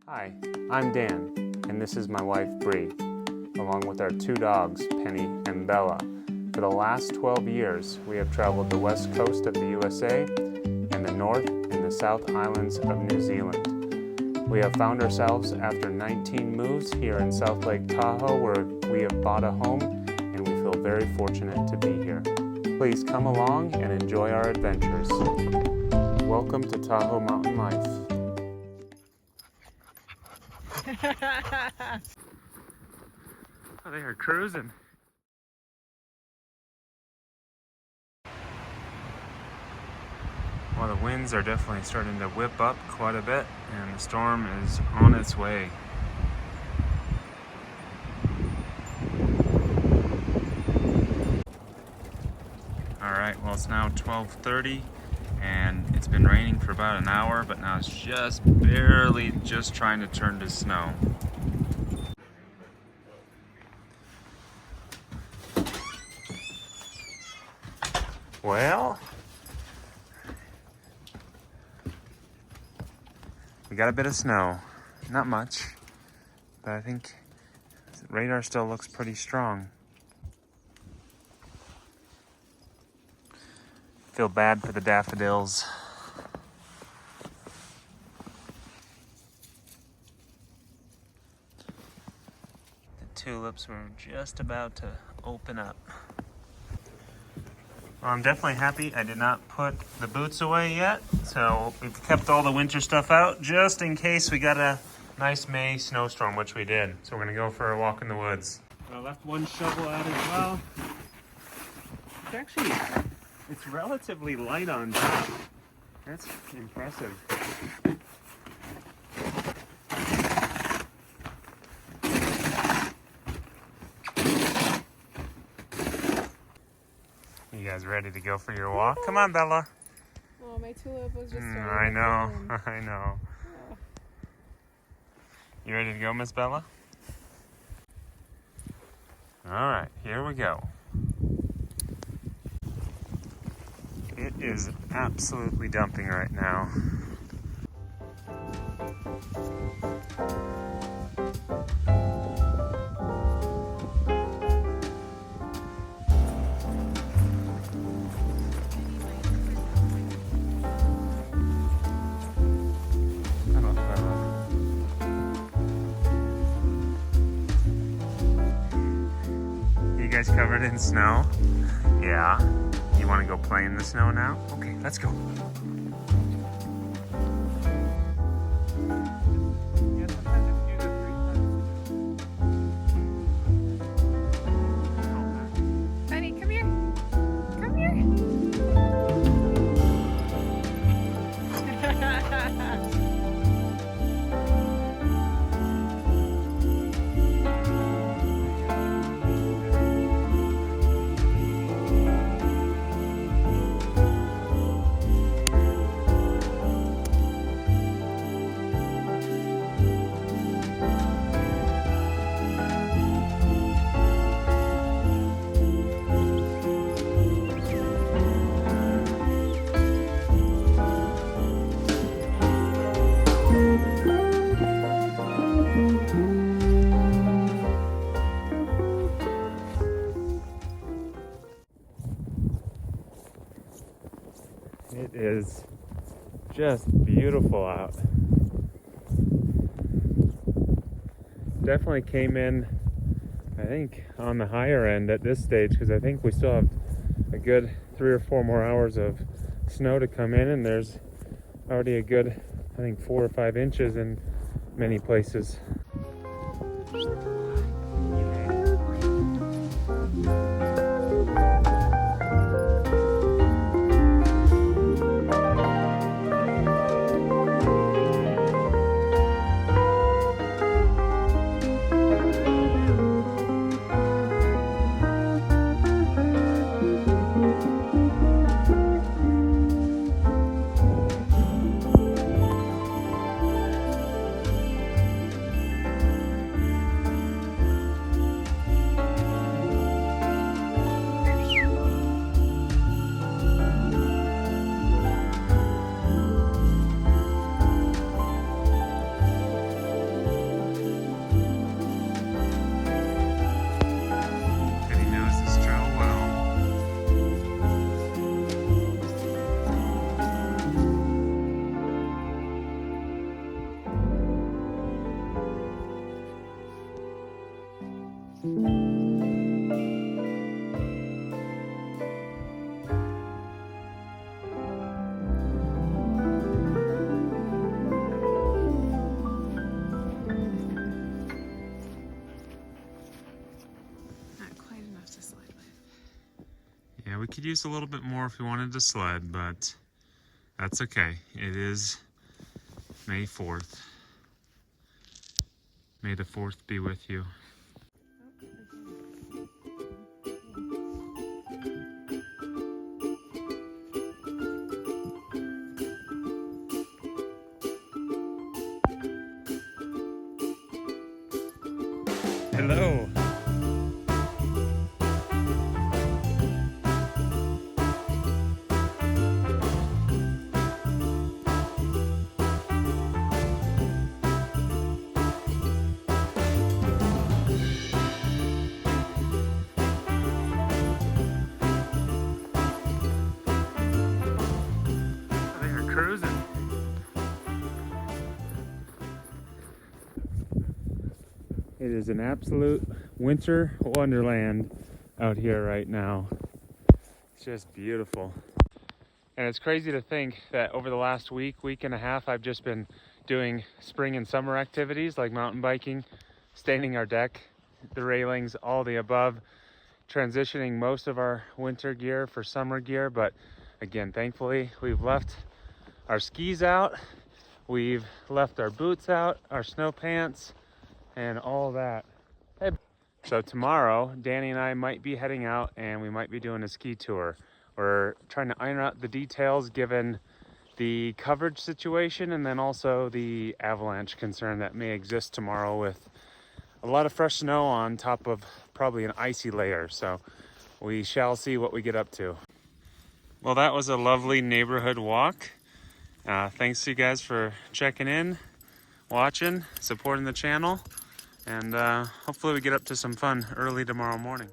Hi, I'm Dan, and this is my wife Bree, along with our two dogs, Penny and Bella. For the last 12 years, we have traveled the west coast of the USA and the north and the south islands of New Zealand. We have found ourselves after 19 moves here in South Lake Tahoe, where we have bought a home, and we feel very fortunate to be here. Please come along and enjoy our adventures. Welcome to Tahoe Mountain Life. Oh, they are cruising. Well, the winds are definitely starting to whip up quite a bit, and the storm is on its way. Alright, well it's now 12:30 and it's been raining for about an hour, but now it's just barely trying to turn to snow. Well, we got a bit of snow. Not much, but I think the radar still looks pretty strong. Feel bad for the daffodils. The tulips were just about to open up. Well, I'm definitely happy I did not put the boots away yet, so we've kept all the winter stuff out just in case we got a nice May snowstorm, which we did. So we're gonna go for a walk in the woods. I left one shovel out as well. It's relatively light on top. That's impressive. You guys ready to go for your walk? Come on, Bella. Oh, my tulip was just I know, I know. Oh. You ready to go, Miss Bella? All right, here we go. It is absolutely dumping right now. You guys covered in snow? Yeah. You want to go play in the snow now? Okay, let's go. Honey, come here. Come here. It is just beautiful out. Definitely came in, I think, on the higher end at this stage, because I think we still have a good 3 or 4 more hours of snow to come in, and there's already a good, I think, 4 or 5 inches in many places. Not quite enough to slide with. Yeah, we could use a little bit more if we wanted to sled, but that's okay. It is May 4th. May the 4th be with you. Hello. They are cruising. It is an absolute winter wonderland out here right now. It's just beautiful. And it's crazy to think that over the last week and a half, I've just been doing spring and summer activities like mountain biking, staining our deck, the railings, all the above, transitioning most of our winter gear for summer gear. But again, thankfully, we've left our skis out, we've left our boots out, our snow pants, and all that. Hey. So tomorrow, Danny and I might be heading out and we might be doing a ski tour. We're trying to iron out the details given the coverage situation and then also the avalanche concern that may exist tomorrow with a lot of fresh snow on top of probably an icy layer. So we shall see what we get up to. Well, that was a lovely neighborhood walk. Thanks to you guys for checking in, watching, supporting the channel. And hopefully we get up to some fun early tomorrow morning.